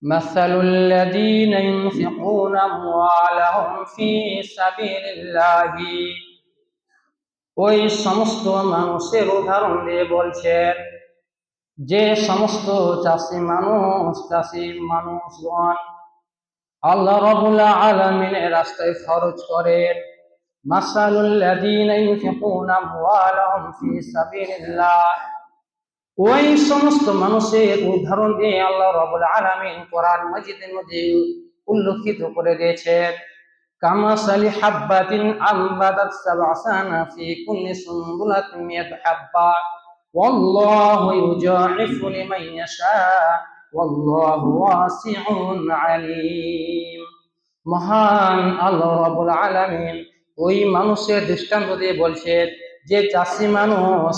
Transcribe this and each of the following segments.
مثل الذين ينفقون أموالهم في سبيل الله ওই সমস্ত মানুষের উদাহরণ দিয়ে বলছেন যে সমস্ত চাষি মানুষগণ আল্লাহ রাব্বুল আলামিনের রাস্তায় খরচ করেন। মাসালুল লাযীনা ইউনফিকুনা আমওয়ালাহুম ফি সাবিলিল্লাহ, ওই সমস্ত মানুষের উদাহরণ দিয়ে আল্লাহ রাব্বুল আলামিন কোরআন মাজিদের মধ্যে উল্লেখিত করে দিয়েছেন। কামাসালি হাব্বাতিন আমবাতাত সাবআ সানা ফি কুল্লি সুনবুলাতিন মিয়াত হাব্বা ওয়াল্লাহু ইউজাইফু লিমান ইয়াশা ওয়াল্লাহু ওয়াসিউন আলীম। মহান আল্লাহ রাব্বুল আলামিন ওই মানুষের দৃষ্টান্ত দিয়ে বলছেন যে চাষি মানুষ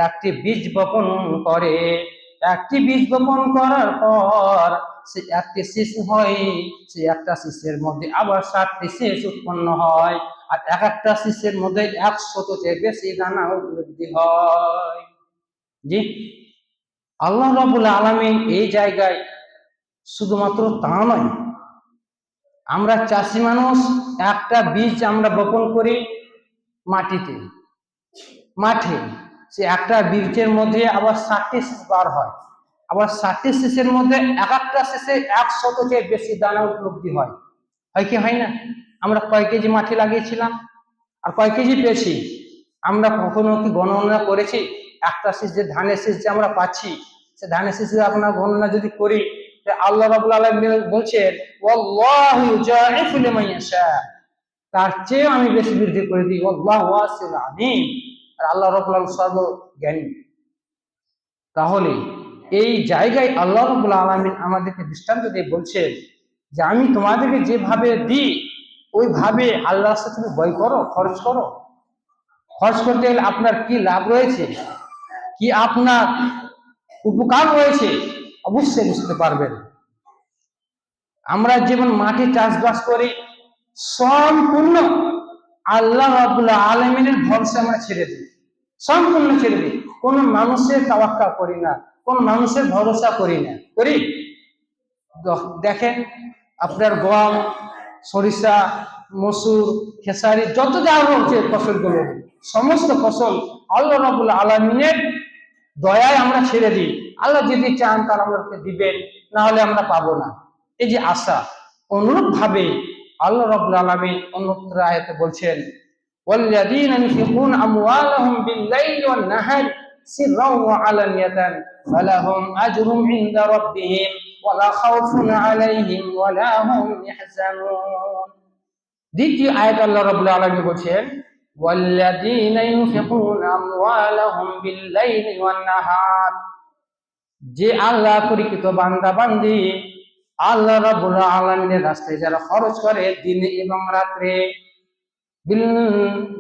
একটি বীজ বপন করে, একটি বীজ বপন করার পর সে একটি শীষ হয়, সে একটা শীষের মধ্যে আবার 60টি শীষ উৎপন্ন হয়, আর এক একটা শীষের মধ্যে 100-তে বেশি দানা উপলব্ধি হয়। জি, আল্লাহ রাব্বুল আলামিন এই জায়গায় শুধুমাত্র তা নয়, আমরা চাষি মানুষ একটা বীজ আমরা বপন করি মাঠে, সে একটা বীজের মধ্যে আবার 60টি শীষ বার হয়, আবার 60টি শীষের মধ্যে এক একটা শীষে 100-তে বেশি দানা উপলব্ধি হয় কি হয় না? আমরা কয় কেজি মাটি লাগিয়েছিলাম আর কয় কেজি পেয়েছি? আমরা কখনো কি গণনা করেছি? একটা শীষ যে ধানের শীষ যে আমরা পাচ্ছি, সে ধানের শীষে আপনার গণনা যদি করি, আল্লাহ রাব্বুল আলামিন বলছেন ওয়াল্লাহু ইউজাইফু লিমান ইয়াশা, তার চেয়ে আমি বেশি বৃদ্ধি করে দিই। আল্লাহু ওয়াসিউন আলীম, আর আল্লাহ রাব্বুল আলামিন সর্বজ্ঞানী। তাহলে এই জায়গায় আল্লাহ রাব্বুল আলামিন আমাদেরকে দৃষ্টান্ত দিয়ে বলছেন যে আমি তোমাদেরকে যেভাবে দিই ওইভাবে আল্লাহর সাথে তুমি ব্যয় করো, খরচ করো। খরচ করতে গেলে আপনার কি লাভ রয়েছে, কি আপনার উপকার রয়েছে, অবশ্যই বুঝতে পারবেন। আমরা যেমন মাঠে চাষবাস করি, সম্পূর্ণ আল্লাহ রাব্বুল আলামিনের ভরসা আমরা ছেড়ে দিই, সম্পূর্ণ ছেড়ে দিই। কোন মানুষের তাওয়াক্কুল করি না, কোন মানুষের ভরসা করি না। দেখেন আপনার গম, সরিষা, মসুর, খেসারি, যত যা রয়েছে ফসলগুলো, সমস্ত ফসল আল্লাহ রাব্বুল আলামিনের দয়ায় আমরা ছেড়ে দিই। আল্লাহ যদি চান তার আমাদেরকে দিবেন, না হলে আমরা পাবো না, এই যে আশা। অনুরূপ ভাবে আল্লাহ রাব্বুল আলামিন অন্যত্র আয়াতে বলছেন ওয়াল্লাযীনা ইউনফিকুনা আমওয়ালাহুম বিল-লাইলি ওয়ান-নাহারি সিররান ওয়া আলানিয়াতান ফালাহুম আজরুন ইনদা রাব্বিহিম ওয়ালা খাউফুন আলাইহিম ওয়ালা হুম ইয়াহজানুন। দ্বিতীয় আয়াত আল্লাহ রাব্বুল আলামিন বলছেন ওয়াল্লাযীনা ইউনফিকুনা আমওয়ালাহুম বিল-লাইলি ওয়ান-নাহার, যে আল্লাহ পরিচিত বান্দা বান্দি আল্লাহ রাব্বুল আলামিনের রাস্তায় যারা খরচ করে দিনে এবং রাত্রে,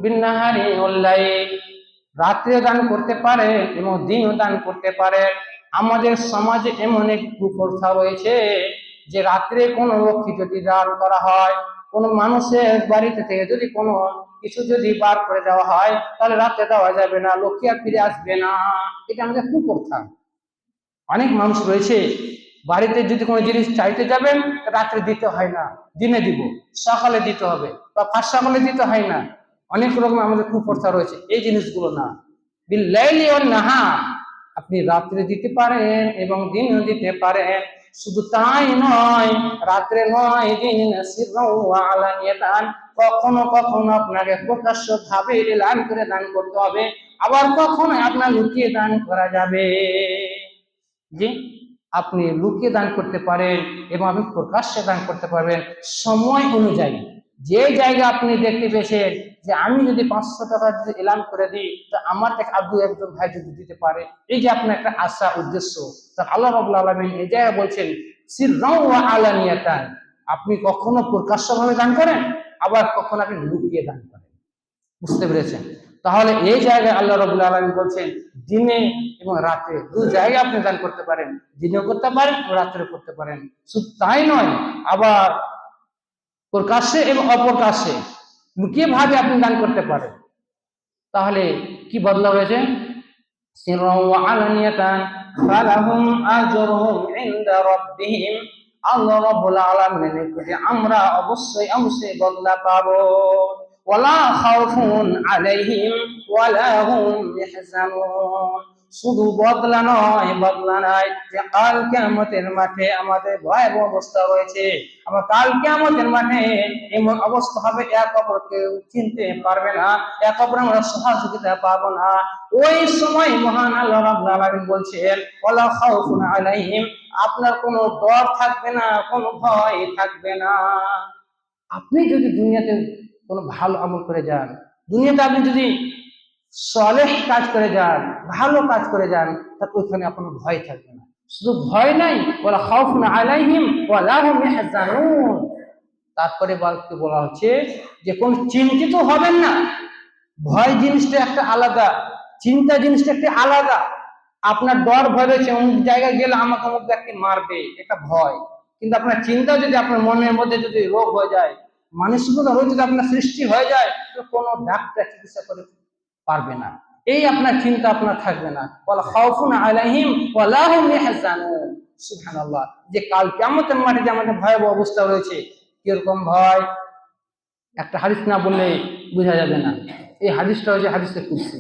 বিন-নাহারি ওয়াল-লাইল, রাত্রে দান করতে পারে এবং দিনও দান করতে পারে। আমাদের সমাজে এমন এক কুপ্রথা রয়েছে যে রাত্রে কোনো লক্ষ্মী যদি দান করা হয়, কোনো মানুষের বাড়িতে থেকে যদি কোনো কিছু যদি বার করে দেওয়া হয়, তাহলে রাত্রে দেওয়া যাবে না, লক্ষ্মী আর ফিরে আসবে না। এটা আমাদের কুপ্রথা। অনেক মানুষ রয়েছে বাড়িতে যদি কোনো জিনিস চাইতে যাবেন, রাত্রে দিতে হয় না, দিনে দিব, সকালে দিতে হবে বা ফার্স্ট সকালে দিতে হয় না। অনেক রকম আমাদের কুপ্রথা রয়েছে, এই জিনিসগুলো না। বিল-লাইলি ওয়ান-নাহার, আপনি রাত্রে দিতে পারেন এবং দিনও দিতে পারেন। শুধু তাই নয়, রাত্রে নয়, দিন সিররান ওয়া আলানিয়াতান, কখনো কখনো আপনাকে প্রকাশ্য ভাবে এলান করে দান করতে হবে, আবার কখনো আপনার লুকিয়ে দান করা যাবে। যে আপনি লুকিয়ে দান করতে পারেন এবং আপনি প্রকাশ্যে দান করতে পারবেন সময় অনুযায়ী। যে জায়গা আপনি দেখতে পেয়েছেন যে আমি যদি 500 টাকা যদি এলান করে দিই, তো আমার থেকে আর দু একজন ভাই যদি দিতে পারে, এই যে আপনার একটা আশা উদ্দেশ্য, তা আল্লাহ রাব্বুল আলামিন এই জায়গায় বলছেন সিররান ওয়া আলানিয়াতান, আপনি কখনো প্রকাশ্যভাবে দান করেন, আবার কখনো আপনি লুকিয়ে দান করেন। বুঝতে পেরেছেন? তাহলে এই জায়গায় আল্লাহ রাব্বুল আলামিন বলছেন দিনে এবং রাতে দুই জায়গায় আপনি দান করতে পারেন, দিনেও করতে পারেন, রাত্রে করতে পারেন। শুধু তাই নয়, আবার প্রকাশ্যে এবং অপ্রকাশ্যে লুকিয়ে ভাবে আপনি দান করতে পারেন। তাহলে কি বদলা হয়েছে? সিররান ওয়া আলানিয়াতান ফালাহুম আজরুহুম ইনদা রাব্বিহিম, আল্লাহ রাব্বুল আলামিনের নিকটে আমরা অবশ্যই অবশ্যই বদলা পাবো। ওয়ালা খাউফুন আলাইহিম ওয়ালা হুম ইয়াহজানুন। শুধু বদলা নয়, বদলা নাই, যে কাল কিয়ামতের মাঠে আমাদের ভয়াবহ অবস্থা রয়েছে। আবার কাল কিয়ামতের মাঠে এমন অবস্থা হবে, এক অপরকে চিনতে পারবে না, এক অপর আমরা সহযোগিতা পাবো না। ওই সময় মহান আল্লাহ রাব্বুল আলামিন বলছেন ওয়ালা খাউফুন আলাইহিম, আপনার কোনো ডর থাকবে না, কোনো ভয় থাকবে না। আপনি যদি দুনিয়াতে কোনো ভালো আমল করে যান, দুনিয়াতে আপনি যদি সলেহ কাজ করে যান, ভালো কাজ করে যান, তার ওইখানে আপনার ভয় থাকবে না। শুধু ভয় নাই, ওয়ালা খাউফুন আলাইহিম ওয়ালা হুম ইয়াহজানুন। তারপরে বলা হচ্ছে যে কোন চিন্তিত হবেন না। ভয় জিনিসটা একটা আলাদা, চিন্তা জিনিসটা একটা আলাদা। আপনার ডর ভয় রয়েছে, অমুক জায়গায় গেলে আমাকে অমুক ব্যক্তি মারবে, এটা ভয়। কিন্তু আপনার চিন্তা যদি আপনার মনের মধ্যে যদি রোগ হয়ে যায়, মানসিকতা রোগ যদি আপনার সৃষ্টি হয়ে যায়, তো কোনো ডাক্তার চিকিৎসা করে পারবে না। এই আপনার চিন্তা আপনার থাকবে না। ওয়ালা খাউফুন আলাইহিম ওয়ালা হুম ইয়াহজানুন। সুবহানাল্লাহ। যে কাল কিয়ামতের মাঠে যে আমাদের ভয়াবহ অবস্থা রয়েছে, কিরকম ভয়, একটা হাদিস না বললে বোঝা যাবে না। এই হাদিসটা হচ্ছে হাদিসে কুদসি।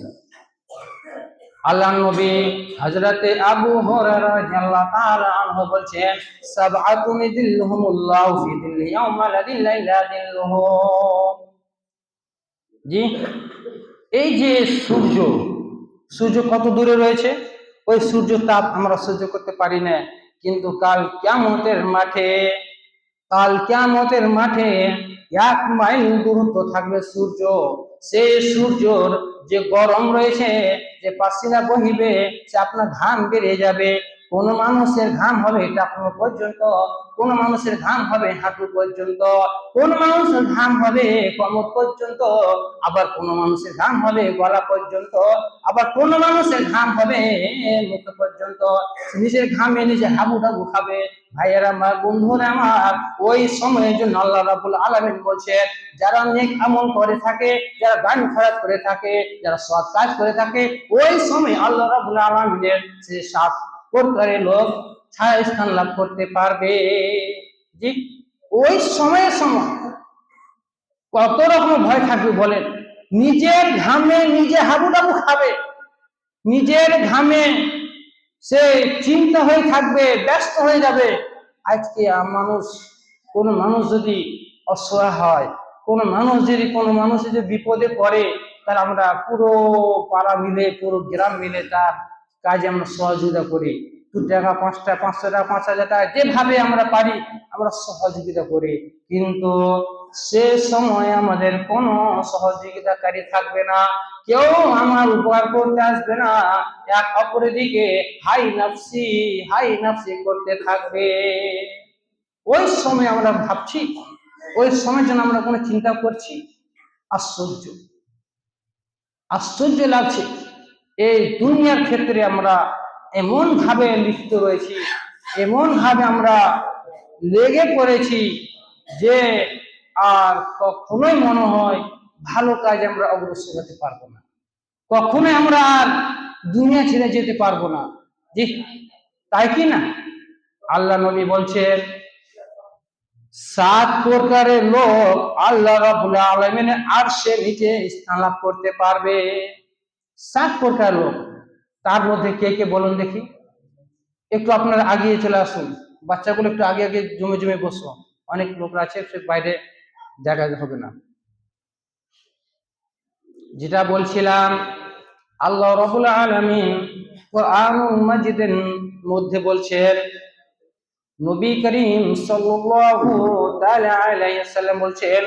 আল্লাহ নবী হযরতে আবু হুরায়রা রাদিয়াল্লাহু তাআলা আনহু বলছেন, সাবআতুন ইযিল্লুহুমুল্লাহু ফি যিল্লি ইয়াওমা লা যিল্লা ইল্লা যিল্লুহু। জি, এই যে সূর্য, সূর্য কত দূরে রয়েছে, ওই সূর্য তাপ আমরা সহ্য করতে পারি না, কিন্তু কাল কিয়ামতের মাঠে, কাল কিয়ামতের মাঠে 1 মাইল দূরত্ব থাকবে সূর্য। সেই সূর্যর যে গরম রয়েছে, যে পাসিনা বহিবে, সে আপনার ঘাম বেরিয়ে যাবে। কোন মানুষের ঘাম হবে টাকনো পর্যন্ত, কোন মানুষের ঘাম হবে হাঁটু পর্যন্ত, কোন মানুষের ঘাম হবে কোমর পর্যন্ত, আবার কোন মানুষের ঘাম হবে গলা পর্যন্ত, আবার কোন মানুষের ঘাম হবে মুখ পর্যন্ত। নিজের ঘামে নিজে হাবুডাবু খাবে। ভাইয়েরা আমার, বন্ধুরা আমার, ওই সময়ের জন্য আল্লাহ রাব্বুল আলামিন বলছেন, যারা নেক আমল করে থাকে, যারা দান খয়রাত করে থাকে, যারা সৎ কাজ করে থাকে, ওই সময় আল্লাহ রাব্বুল আলামিনের সে 7 প্রকারের লোক ছায়া স্থান লাভ করতে পারবে। জি, ওই সময় কত রকম ভয় থাকবে বলেন। নিজের ঘামে নিজে হাবুডাবু খাবে, নিজের ঘামে সে চিন্তা হয়ে থাকবে, ব্যস্ত হয়ে যাবে। আজকে কোন মানুষ যদি অসহায় হয়, কোন মানুষ যদি বিপদে পড়ে, তাহলে আমরা পুরো পাড়া মিলে, পুরো গ্রাম মিলে তার কাজে আমরা সহযোগিতা করি। 2 টাকা 5টা, 500 টাকা, 5,000 টাকা, যেভাবে আমরা পারি আমরা সহযোগিতা করি। কিন্তু সে সময় আমাদের কোনো সহযোগিতাকারী থাকবে না, কেউ আমার উপকার করতে আসবে না। এক অপরের দিকে হাই নাফসি করতে থাকবে। ওই সময় আমরা ভাবছি, ওই সময়ের জন্য আমরা কোনো চিন্তা করছি। আশ্চর্য, আশ্চর্য লাগছে। এই দুনিয়ার ক্ষেত্রে আমরা এমন ভাবে লিপ্ত রয়েছি, এমন ভাবে আমরা লেগে পড়েছি, যে আর কখনোই মনে হয় ভালো কাজে আমরা অগ্রসর হতে পারবো না, কখনোই আমরা আর দুনিয়া ছেড়ে যেতে পারবো না। জি, তাই কি না? আল্লাহ নবী বলছেন, 7 প্রকারের লোক আল্লাহ রাব্বুল আলামিনের আরশের নিচে স্থান লাভ করতে পারবে। 7 প্রকার লোক। তার মধ্যে কে কে বলুন দেখি? একটু আপনারা আগিয়ে চলে আসুন, বাচ্চাগুলো একটু আগে আগে জমে জমে বসো, অনেক লোকরা আছে, সে বাইরে জায়গা হবে না। যেটা বলছিলাম, আল্লাহ রাব্বুল আলামিন কোরআনুল মাজিদের মধ্যে বলছেন, নবী করিম সাল্লাল্লাহু তাআলা আলাইহি ওয়াসাল্লাম বলছেন,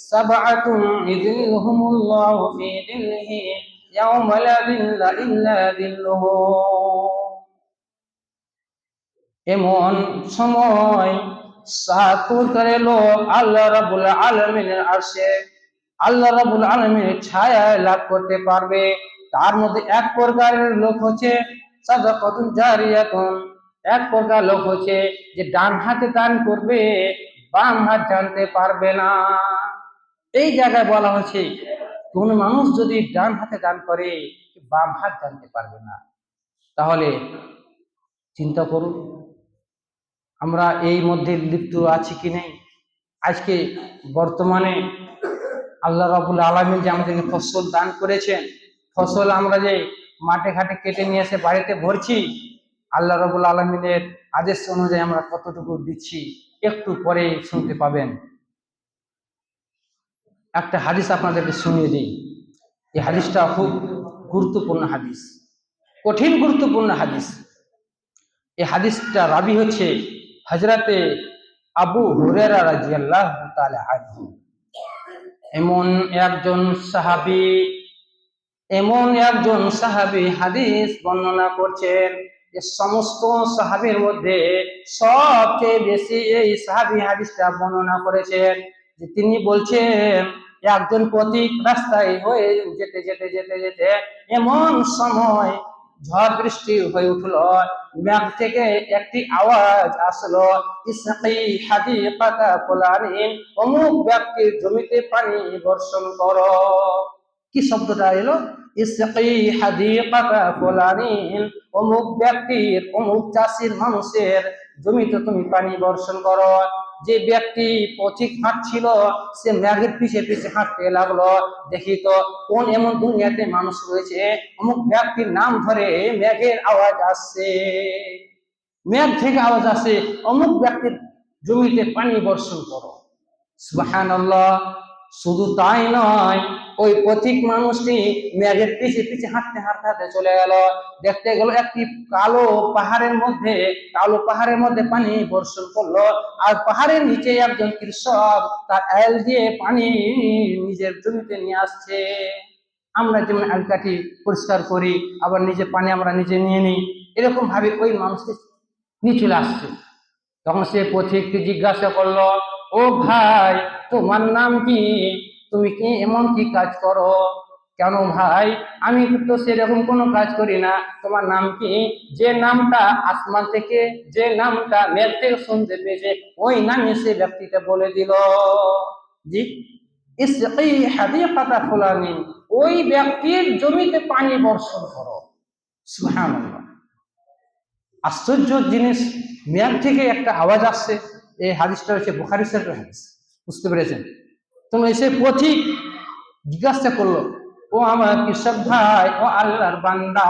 সাবআতুন ইযিল্লুহুমুল্লাহু ফি যিল্লিহি ইয়াওমা লা যিল্লা ইল্লা যিল্লুহু। এমন সময় 7 প্রকারের লোক আল্লাহ রাব্বুল আলামিনের আরশে, আল্লাহ রাব্বুল আলামিনের ছায়া লাভ করতে পারবে। তার মধ্যে 1 প্রকারের লোক হচ্ছে সাদাকাতুন জারিয়াতুন। 1 প্রকার লোক হচ্ছে যে ডান হাতে দান করবে, বাম হাত জানতে পারবে না। এই জায়গায় বলা হচ্ছে, কোন মানুষ যদি ডান হাতে দান করে, বাম হাত জানতে পারবে না। তাহলে চিন্তা করুন, আমরা এই মধ্যে লিপ্ত আছি কি নেই? আজকে বর্তমানে আল্লাহ রাব্বুল আলামিন যে আমাদেরকে ফসল দান করেছেন, ফসল আমরা যে মাঠে ঘাটে কেটে নিয়ে এসে বাড়িতে ভরছি, আল্লাহ রাব্বুল আলামিনের আদেশ অনুযায়ী আমরা কতটুকু দিচ্ছি একটু পরে শুনতে পাবেন। একটা হাদিস আপনাদেরকে শুনিয়ে দিই। এই হাদিসটা খুব গুরুত্বপূর্ণ হাদিস, কঠিন গুরুত্বপূর্ণ হাদিস। এই হাদিসটা রাবি হচ্ছে হযরতে আবু হুরায়রা রাদিয়াল্লাহু তাআলা আনহু। এমন একজন সাহাবী হাদিস বর্ণনা করছেন যে সমস্ত সাহাবীর মধ্যে সবচেয়ে বেশি এই সাহাবী হাদিসটা বর্ণনা করেছেন। যে তিনি বলছেন, একজন পথিক রাস্তায় হয়ে যেতে যেতে যেতে যেতে এমন সময় ঝড় বৃষ্টি হয়ে উঠল, মেঘ থেকে একটি আওয়াজ আসলো, ইসকি হাদিকাতা ফুলানিন, অমুক ব্যক্তির জমিতে পানি বর্ষণ করো। কি শব্দটা এলো? ইসকি হাদিকাতা ফুলানিন, অমুক ব্যক্তির, অমুক চাষির মানুষের জমিতে তুমি পানি বর্ষণ করো। যে ব্যক্তি পথিক হাঁটছিল সে মেঘের পিছে পিছে হাঁটতে লাগলো, দেখি তো কোন এমন দুনিয়াতে মানুষ রয়েছে অমুক ব্যক্তির নাম ধরে মেঘের আওয়াজ আসছে, মেঘ থেকে আওয়াজ আসে, অমুক ব্যক্তির জমিতে পানি বর্ষণ করো। সুবহানাল্লাহ। শুধু তাই নয়, ওই পথিক মানুষটি মেঘের পিছে পিছে হাঁটতে হাঁটতে হাঁটতে চলে গেল, দেখতে গেল একটি কালো পাহাড়ের মধ্যে পানি বর্ষণ করলো। আর পাহাড়ের নিচে একজন কৃষক তার আল দিয়ে পানি নিজের জমিতে নিয়ে আসছে। আমরা যেমন আল কাটি পরিষ্কার করি, আবার নিজে পানি আমরা নিজে নিয়ে নিই, এরকম ভাবে ওই মানুষটি নিয়ে চলে আসছে। তখন সে পথিককে জিজ্ঞাসা করলো, ও ভাই, তোমার নাম কি? তুমি কি এমন কি কাজ করো? কেন ভাই, আমি তো সেরকম কোনো কাজ করি না, তোমার নাম কি? যে নামটা আসমান থেকে, যে নামটা মেঘ থেকে শুনতে পেয়েছে, ওই নামে সে ব্যক্তিটা বলে দিল, জি ইসকি হাদিকাতা ফুলানিন, ওই ব্যক্তির জমিতে পানি বর্ষণ করো। সুবহানাল্লাহ। আশ্চর্য জিনিস, মেঘ থেকে একটা আওয়াজ আসছে। এই হাদিসটা হচ্ছে বুখারী শরীফের হাদিস, বুঝতে পেরেছেন? তুমি এসে পথিক জিজ্ঞাসা করলো, ও আমার কৃষক ভাই, ও আল্লাহর বান্দা,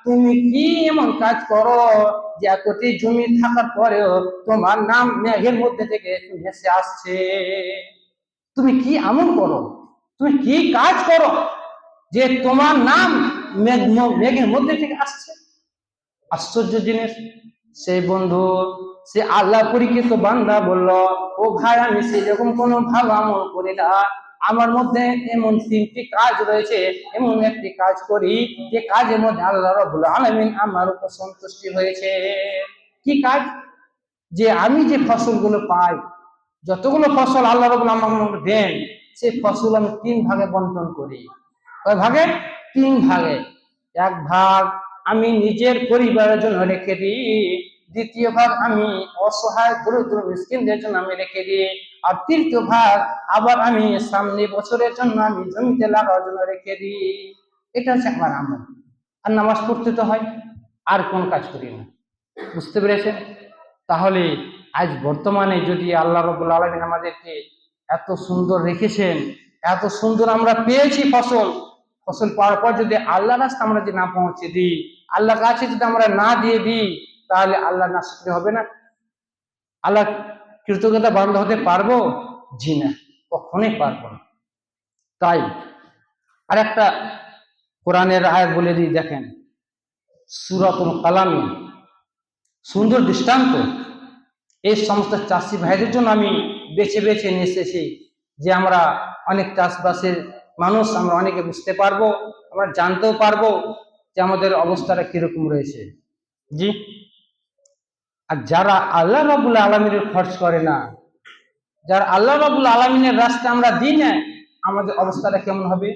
তুমি কি এমন কাজ করো যে এতটি জমি থাকার পরেও তোমার নাম মেঘের মধ্যে থেকে ভেসে আসছে? তুমি কি আমল করো, তুমি কি কাজ করো যে তোমার নাম মেঘের মধ্যে থেকে আসছে? আশ্চর্য জিনিস। সেই বন্ধু, সে আল্লাহ পরিচিত বান্দা বলল, ও ভাই, আমি সেরকম কোনো ভালো আমল করি না, আমার মধ্যে এমন 3টি কাজ রয়েছে, এমন একটি কাজ করি যে কাজের মধ্যে আল্লাহ রাব্বুল আলামিন আমার উপর সন্তুষ্টি হয়েছে। কি কাজ? যে আমি যে ফসলগুলো পাই, যতগুলো ফসল আল্লাহ রাব্বুল আলামিন আমাকে দেন, সেই ফসল আমি 3 ভাগে বন্টন করি। কয় ভাগে? 3 ভাগে। এক ভাগ আমি নিজের পরিবারের জন্য রেখে দিই, দ্বিতীয় ভাগ আমি অসহায় দরিদ্র মিসকিনদের জন্য আমি রেখে দিই, আর তৃতীয় ভাগ আবার আমি সামনে বছরের জন্য আমি জমিতে লাগানোর জন্য রেখে দিই। এটা হচ্ছে আমার আমল। আর নামাজ পড়তে তো হয়, আর কোন কাজ করি না। বুঝতে পেরেছেন? তাহলে আজ বর্তমানে যদি আল্লাহ রাব্বুল আলামিন আমাদেরকে এত সুন্দর রেখেছেন, এত সুন্দর আমরা পেয়েছি ফসল পাওয়ার পর যদি আল্লাহ রাস্তা আমরা যদি না পৌঁছে দিই, আল্লাহ কাছে যদি আমরা না দিয়ে দিই, তাহলে আল্লাহ না শুকরিয়া হবে না? আল্লাহ কৃতজ্ঞতা বান্দা হতে পারবো? জি না, কখনোই পারবো না। তাই আর একটা কোরআনের আয়াত বলে দিই, দেখেন, সূরাতুল কালামে সুন্দর দৃষ্টান্ত। এই সমস্ত চাষি ভাইদের জন্য আমি বেছে বেছে নিয়ে এসেছি, যে আমরা অনেক চাষবাসের মানুষ, আমরা অনেকে বুঝতে পারবো, আমরা জানতেও পারবো যে আমাদের অবস্থাটা কিরকম রয়েছে। জি। আর যারা আল্লাহ রাব্বুল আলামিনের খরচ করে না, যারা আল্লাহ রাব্বুল আলামিনের রাস্তা আমরা দিই না, আমাদের অবস্থাটা কেমন হবে?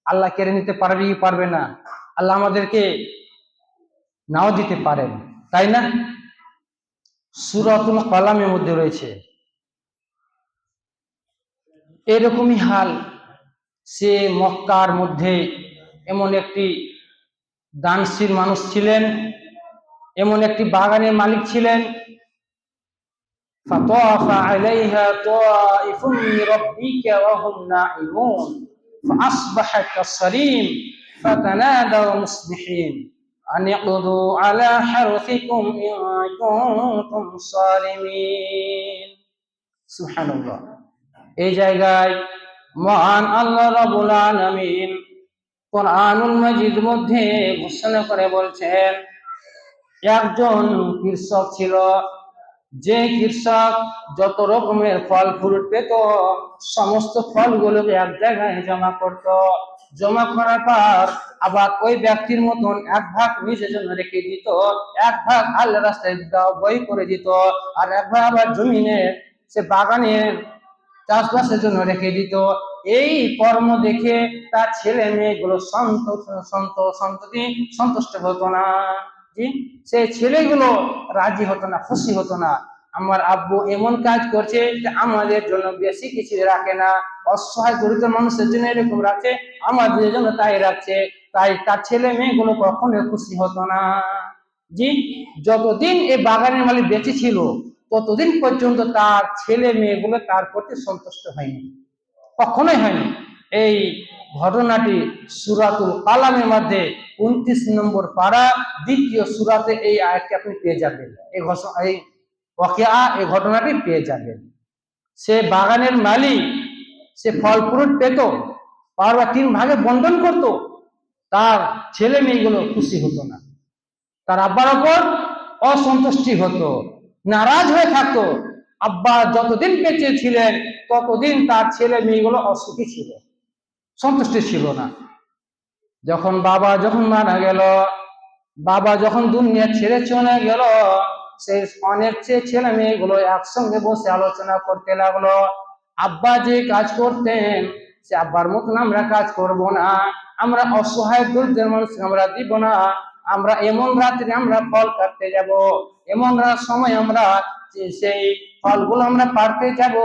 আল্লাহ কেড়ে নিতে পারবে কি পারবে না? আল্লাহ আমাদেরকে নাও দিতে পারেন, তাই না? সূরাতুল কালামের মধ্যে রয়েছে এরকমই হাল। সে মক্কার মধ্যে এমন একটি দানশীল মানুষ ছিলেন, এমন একটি বাগানের মালিক ছিলেন, فطاف عليها طائف من ربك وهم نائمون فأصبحت كالصريم فتنادوا مصبحين أن يقضوا على حرثكم إن كنتم صارمين سبحان الله এই জায়গায় মহান আল্লাহ রাব্বুল আলামিন কোরআনুল মাজিদ মধ্যে ঘোষণা করে বলছেন, একজন কৃষক ছিল, যে কৃষক যত রকমের ফল ফ্রুট পেত সমস্ত ফলগুলোকে এক জায়গায় জমা করত। জমা করার পর আবার ওই ব্যক্তির মতন এক ভাগ নিজের জন্য রেখে দিত, এক ভাগ আল্লাহ রাস্তায় বই করে দিত, আর এক ভাগ আবার জমিনে সে বাগানের চাষবাসের জন্য রেখে দিত। এই কর্ম দেখে তার ছেলে মেয়েগুলো সন্ততি সন্তুষ্ট হতো না। জি, সেই ছেলেগুলো রাজি হতো না, খুশি হতো না। আমার আব্বু এমন কাজ করছে যে আমাদের জন্য বেশি কিছু রাখে না, অসহায় দরিদ্র মানুষের জন্য এরকম রাখছে, আমাদের জন্য তাই রাখছে। তাই তার ছেলে মেয়েগুলো কখনো খুশি হতো না। জি, যতদিন এই বাগানের মালিক বেঁচে ছিল ততদিন পর্যন্ত তার ছেলে মেয়েগুলো তার প্রতি সন্তুষ্ট হয়নি, কখনোই হয়নি। এই ঘটনাটি সূরাতুল কালামের মধ্যে 29 নম্বর পারা দ্বিতীয় সূরাতে এই আয়াতটি আপনি পেয়ে যাবেন। এই ঘটনাটি পেয়ে যাবেন। সে বাগানের মালিক, সে ফল ফ্রুট পেত, পারবা 3 ভাগে বন্টন করত, তার ছেলে মেয়েগুলো খুশি হতো না, তার আব্বার ওপর অসন্তুষ্টি হতো, নারাজ হয়ে থাকতো। আব্বা যতদিন বেঁচে ছিলেন ততদিন তার ছেলে মেয়েগুলো অসুখী ছিল, সন্তুষ্টি ছিল না। যখন বাবা মারা গেল, বাবা যখন দুনিয়া ছেড়ে চলে গেল, সেই অনেক ছেলে মেয়েগুলো একসঙ্গে বসে আলোচনা করতে লাগলো, আব্বা যে কাজ করতেন সে আব্বার মতন আমরা কাজ করব না, আমরা অসহায় দরিদ্র মানুষ আমরা দিব না, আমরা এমন রাত্রে আমরা ফল কাটতে যাব, এমন সময় আমরা সেই ফলগুলো আমরা পাড়তে যাব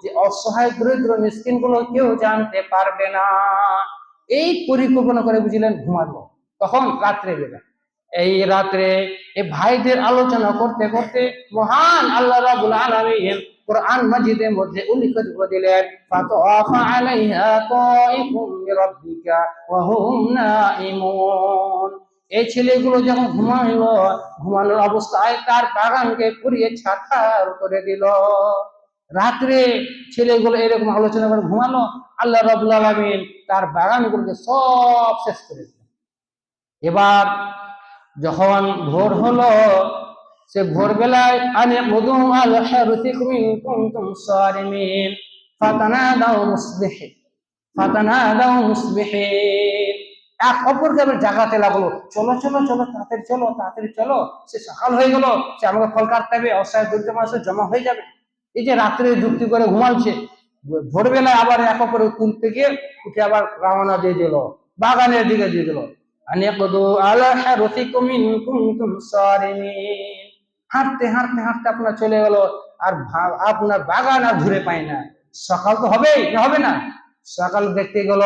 যে অসহায় দরিদ্র মিসকিন গুলো কেউ জানতে পারবে না। এই পরিকল্পনা করে বুঝলেন ঘুমালো। তখন রাত্রে বেলা, এই রাত্রে এই ভাইদের আলোচনা করতে করতে মহান আল্লাহ রাব্বুল আলামিন কোরআন মাজিদের মধ্যে উল্লেখ করে দিলেন, ফাতাফা আলাইহা তাইফুম মির রাব্বিকা ওয়া হুম নাঈমুন। এই ছেলেগুলো যখন ঘুমানোর অবস্থায় তার বাগানকে পুড়িয়ে ছারখার করে দিল। রাত্রে ছেলেগুলো এরকম আলোচনা করে ঘুমালো, আল্লাহ রাব্বুল আলামিন তার বাগানগুলোকে সব শেষ করে দিল। এবার যখন ভোর হলো, সে ভোরবেলায় আনে মুদু আল হারতিকুম ইন কুনতুম সারিমিন ফাতানাদাউ মুসবিহিন। এক অপরকে জাগাতে লাগলো, চলো চলো চলো, তাড়াতাড়ি চলো, তাড়াতাড়ি চলো, সে সকাল হয়ে গেল, সে আমাকে ফল কাটতে হবে, অসহায় দরিদ্র মানুষের জমা হয়ে যাবে। এই যে রাত্রে যুক্তি করে ঘুমাচ্ছে, ভোরবেলায় আবার এক অপরে তুলতে গিয়ে উঠে আবার রওনা দিয়ে দিল, বাগানের দিকে দিয়ে দিল। হাঁটতে হাঁটতে হাঁটতে আপনার চলে গেল, আর আপনার বাগান আর ঘুরে পায় না। সকাল তো হবেই না, হবে না? সকাল দেখতে গেল,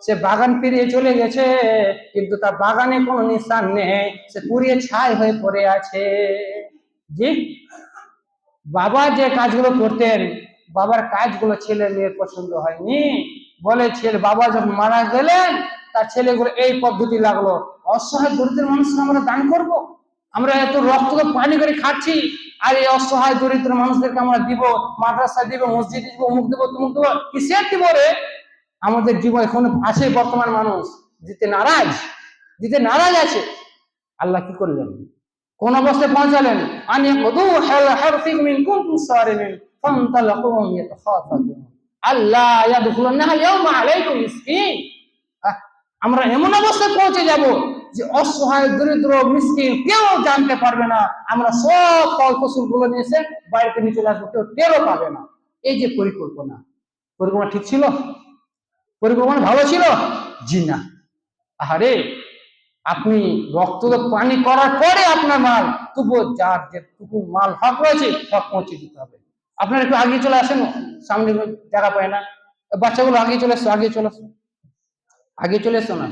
সে বাগান পেরিয়ে চলে গেছে, কিন্তু তার বাগানে কোনো নিশান নেই, সে পুড়িয়ে ছাই হয়ে পড়ে আছে। জি, বাবা যে কাজগুলো করতেন, বাবার কাজগুলো ছেলে মেয়ের পছন্দ হয়নি বলে বাবা যখন মারা গেলেন তার ছেলেগুলো এই পদ্ধতি লাগলো, অসহায় দরিদ্র মানুষকে আমরা দান করব, আমরা এত রক্ত পানি করে খাচ্ছি, আর এই অসহায় দরিদ্র মানুষদেরকে আমরা দিব, মাদ্রাসা দিব, মসজিদ দিব, অমুক দেবো তমুক দেবো, কিসের দিব রে? আমাদের জীবন এখন আছে, বর্তমান মানুষ দিতে নারাজ আছে। আল্লাহ কি করলেন, কোন অবস্থায় পৌঁছালেন? আমরা এমন অবস্থায় পৌঁছে যাব যে অসহায় দরিদ্র মিসকিন কেউ জানতে পারবে না, আমরা সব ফল ফসল গুলো নিয়ে এসে বাড়িতে নিয়ে চলে আসবো, কেউ টেরও পাবে না। এই যে পরিকল্পনা ঠিক ছিল? পরিকল্পনা ভালো ছিল? জি না। আরে আপনি রক্ত পানি করার পরে আপনার মাল, তবুও যার যেটুকু মাল হক রয়েছে সব পৌঁছে দিতে হবে। আপনার একটু আগে চলে আসেন, সামনে জায়গা পায় না, বাচ্চাগুলো আগে চলে এসো, আগে চলে এসো না।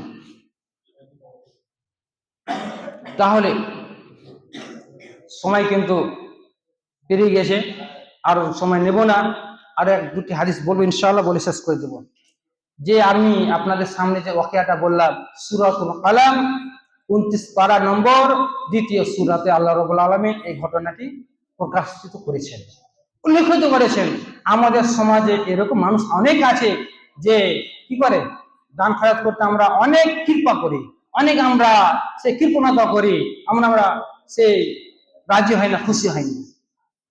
তাহলে সময় কিন্তু পেরিয়ে গেছে, আর সময় নেব না, আর এক দুটি হাদিস বলবো ইনশাআল্লাহ, বলে শেষ করে দেবো। যে আমি আপনাদের সামনে যে ওয়াকিয়াটা বললাম, সূরাতুল কালাম 29 পারা নম্বর 2 সূরাতে আল্লাহ রাব্বুল আলামিন এই ঘটনাটি প্রকাশিত করেছেন, উল্লেখিত করেছেন। আমাদের সমাজে এরকম মানুষ অনেক আছে যে কি করে, দান খয়রাত করতে আমরা অনেক কৃপা করি, অনেক আমরা সে কৃপণতা করি, আমরা সেই রাজি হয় না, খুশি হয় না,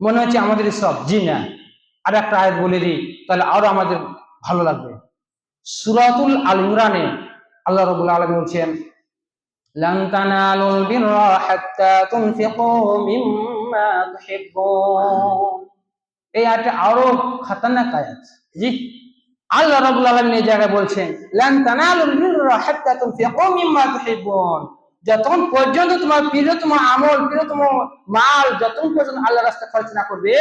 মনে হচ্ছে আমাদের সব জি না। আর একটা আয়াত বলে দিই, তাহলে আরো আমাদের ভালো লাগবে। সূরাতুল আল ইমরানে আল্লাহ রাব্বুল আলামিন বলছেন, লান তানালুল বিররা হাত্তা তুনফিকু মিম্মা তুহিব্বুন। এই আয়াতটা আরো খতরনাক আয়াত। জি, আল্লাহ রাব্বুল আলামিন এই জায়গায় বলছেন, লান তানালুল বিররা হাত্তা তুনফিকু মিম্মা তুহিব্বুন। যতক্ষণ পর্যন্ত তোমার প্রিয়তম আমল, প্রিয়তম মাল যতক্ষণ পর্যন্ত আল্লাহর রাস্তায় খরচ না করবে,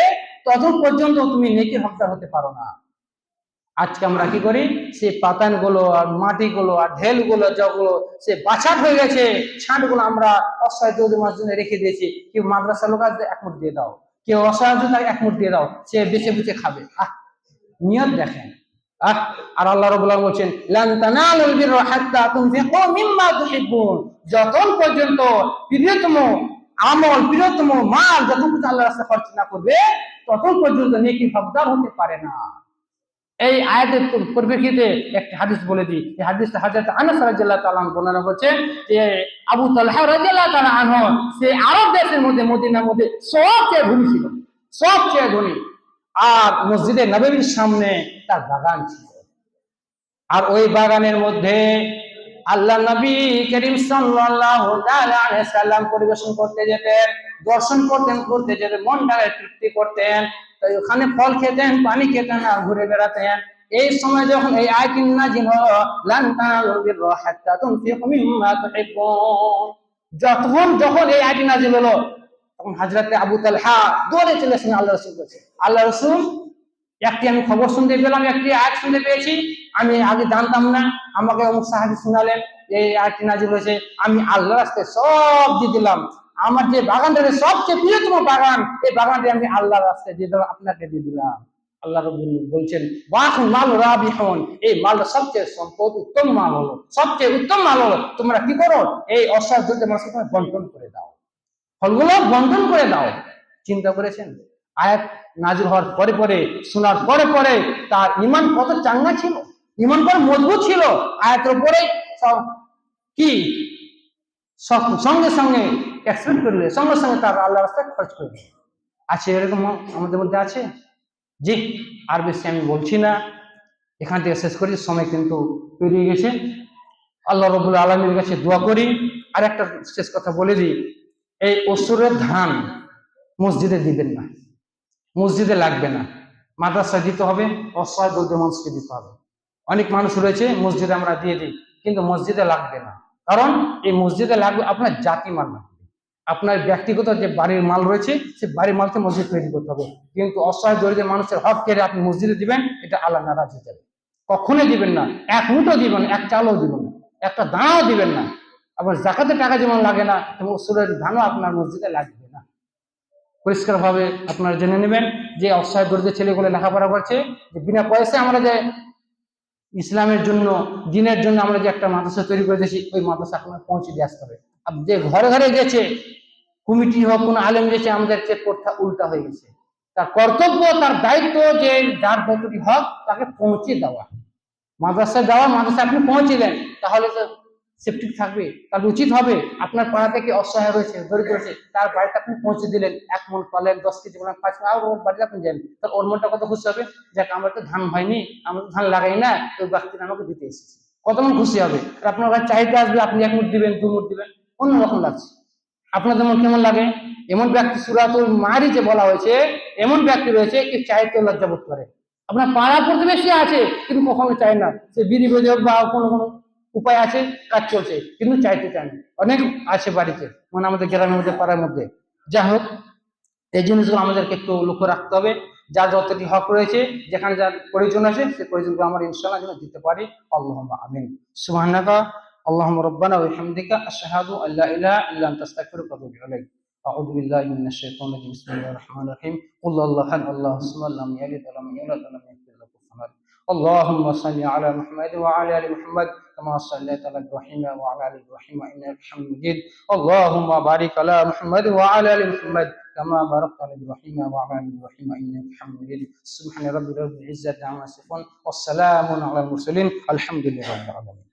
ততক্ষণ পর্যন্ত তুমি নেকির হকদার হতে পারো না। আজকে আমরা কি করি, সেই পাতানগুলো আর মাটিগুলো আর ঢেলগুলো যেগুলো সে বাছাট হয়ে গেছে, ছাঁটগুলো আমরা অসহায় দরিদ্র জন্য রেখে দিয়েছি। কেউ মাদ্রাসা লোক আছে, এক মুঠ দিয়ে দাও, কেউ অসহায় তাকে এক মুঠ দিয়ে দাও, সে বেছে বেছে খাবে। নিয়ত দেখেন। আর আল্লাহ রাব্বুল আলামিন বলছেন, লান তানালুল বিররা হাত্তা তুনফিকু মিম্মা তুহিব্বুন। যতক্ষণ পর্যন্ত প্রিয়তম আমল, প্রিয়তম মাল যতক্ষণ আল্লাহর রাস্তায় খরচ না করবে, ততক্ষণ পর্যন্ত নেকির হকদার হতে পারে না। এই আয়াতের পরিপ্রেক্ষিতে একটা হাদিস বলে দিই। এই হাদিসটা হযরত আনাস রাদিয়াল্লাহু তাআলা আনহু বর্ণনা করছেন যে আবু তালহা রাদিয়াল্লাহু তাআলা আনহু সে আরব দেশের মধ্যে, মদিনার মধ্যে সবচেয়ে ধনী ছিল, সবচেয়ে ধনী। আর মসজিদে নববীর সামনে তার বাগান ছিল, আর ওই বাগানের মধ্যে আল্লাহ নবী করিম সাল্লাল্লাহু তাআলা আলাইহি সাল্লাম পরিবেশন করতে যেতেন, দর্শন করতে যেতেন, মনটাকে তৃপ্তি করতেন। তাই ওখানে ফল খেতেন, পানি খেতেন আর ঘুরে বেড়াতেন। এই সময় যখন এই আয়াতটি নাযিল হলো, লান তানালুল বিররা হাত্তা তুনফিকু মিম্মা তুহিব্বুন, যখন এই আয়াতটি নাযিল হলো, তখন হযরত আবু তালহা দৌড়ে চলে আসেন আল্লাহ রাসূল কাছে। আল্লাহ রাসূল, একটি আমি খবর শুনতে পেলাম, একটি আয়াত শুনতে পেয়েছি, আমি আগে জানতাম না, আমাকে অমুক সাহাবী শুনালেন এই আয়াতটি নাযিল হয়েছে, আমি আল্লাহর রাস্তায় সব দিয়ে দিলাম। আমার যে বাগানটা সবচেয়ে প্রিয়তম বাগান, এই বাগানটি আমি আল্লাহর রাস্তায় দিয়ে দিলাম, আপনাকে দিয়ে দিলাম। আল্লাহ রাব্বুল বলছেন, ওয়াকুন মাল রাবিহুন, এই মালটা সবচেয়ে সম্পদ, উত্তম মাল হলো, সবচেয়ে উত্তম মাল হলো। তোমরা কি করো, এই অসহায় দরিদ্র মানুষকে তোমরা বন্টন করে দাও, ফলগুলো বন্টন করে দাও। চিন্তা করেছেন, আয়াত নাযিল হওয়ার পরে পরে, শোনার পরে পরে তার ঈমান কত চাঙ্গা ছিল, ঈমান কত মজবুত ছিল। আয়াতের উপরে কি সঙ্গে সঙ্গে এক্সপেক্ট করলে, সঙ্গে সঙ্গে তার আল্লাহর রাস্তায় খরচ করবে। আছে এরকম আমাদের মধ্যে আছে? জি। আর বেশি আমি বলছি না, এখান থেকে শেষ করি, সময় কিন্তু পেরিয়ে গেছে। আল্লাহ রাব্বুল আলামিনের কাছে দোয়া করি। আর একটা শেষ কথা বলে দিই, এই অসুরের ধান মসজিদে দিবেন না, মসজিদে লাগবে না, মাদ্রাসায় দিতে হবে, অসহায় দরিদ্র মানুষকে দিতে হবে। অনেক মানুষ রয়েছে মসজিদে আমরা দিয়ে দিই, কিন্তু মসজিদে লাগবে না। কারণ এই মসজিদে লাগবে আপনার জাতি মাল লাগবে, আপনার ব্যক্তিগত যে বাড়ির মাল রয়েছে, সে বাড়ির মালকে মসজিদ তৈরি করতে হবে। কিন্তু অসহায় দরিদ্র মানুষের হক কেড়ে আপনি মসজিদে দিবেন, এটা আল্লাহ নারাজ হয়ে যাবে। কখনোই দিবেন না, এক মুঠো দিবেন না, এক চালও দিবেন না, একটা দানাও দিবেন না। আবার জাকাতের টাকা যেমন লাগে না, তেমন অসুরের ধানও আপনার মসজিদে লাগবে না। পরিষ্কার ভাবে আপনারা জেনে নেবেন যে অসহায় দরিদ্র ছেলেগুলো লেখাপড়া করছে, যে বিনা পয়সায় আমরা যে ইসলামের জন্য, দিনের জন্য আমরা যে একটা মাদ্রাসা তৈরি করে দিয়েছি, ওই মাদ্রাসা আপনার পৌঁছে দিয়ে আসতে হবে। আর যে ঘরে ঘরে গেছে, কমিটি হোক, কোনো আলেম গেছে, আমাদের যে প্রথা উল্টা হয়ে গেছে। তার কর্তব্য, তার দায়িত্ব যে যার যতটি হক তাকে পৌঁছে দেওয়া। মাদ্রাসায় যাওয়া, মাদ্রাসা আপনি পৌঁছে দেন, তাহলে তো সেফটি থাকবে। তার উচিত হবে আপনার পাড়া থেকে অসহায় রয়েছে, দরিদ্র রয়েছে, তার বাড়িতে আপনি পৌঁছে দিলেন, 1 মণ পালেন, 10 কেজি পালেন, 5 কেজি, আর ওর বাড়িতে আপনি যান, তাহলে ওর মনটা কত খুশি হবে, যাক আমার তো ধান হয়নি, আমরা তো ধান লাগাই না, ওই ব্যক্তিটা আমাকে দিতে এসেছে, কত মন খুশি হবে। আর আপনার কাছে চাইতে আসবে, আপনি 1 মুঠ দিবেন, 2 মুঠ দিবেন, অন্যরকম লাগছে। আপনাদের মন কেমন লাগে? এমন ব্যক্তি সূরাতুল মারিজে বলা হয়েছে, এমন ব্যক্তি রয়েছে কি চাইতে লজ্জা বোধ করে। আপনার পাড়া প্রতিবেশী আছে, কিন্তু কখনো চায় না, সে বিধি বিধায়ক বা কোনো কোনো উপায় আছে, কাজ চলছে, কিন্তু চাইতে চায় না। অনেক আছে বাড়িতে, মানে আমাদের গ্রামের মধ্যে, পাড়ার মধ্যে। যাই হোক, এই জিনিসগুলো আমাদেরকে একটু লক্ষ্য রাখতে হবে। যার যতটি হক রয়েছে, যেখানে যার প্রয়োজন আছে, সেই প্রয়োজনগুলো আমরা ইনশাআল্লাহ যেন দিতে পারি। আল্লাহুম্মা আমিন। সুবহানাকা আল্লাহুম্মা রাব্বানা ওয়া বিহামদিকা আশহাদু আল্লা ইলাহা ইল্লা আনতা আস্তাগফিরুকা ওয়া আতুবু ইলাইক। أعوذ بالله من الشيطان الرجيم بسم الله الرحمن الرحيم قل الله أحد الله الصمد لم يلد ولم يولد ولم يكن له كفوا أحد اللهم صل على محمد وعلى آل محمد كما صليت على إبراهيم وعلى آل إبراهيم إنك حميد مجيد اللهم بارك على محمد وعلى آل محمد كما باركت على إبراهيم وعلى آل إبراهيم إنك حميد مجيد سبحان ربك رب العزة عما يصفون والسلام على المرسلين الحمد لله رب العالمين.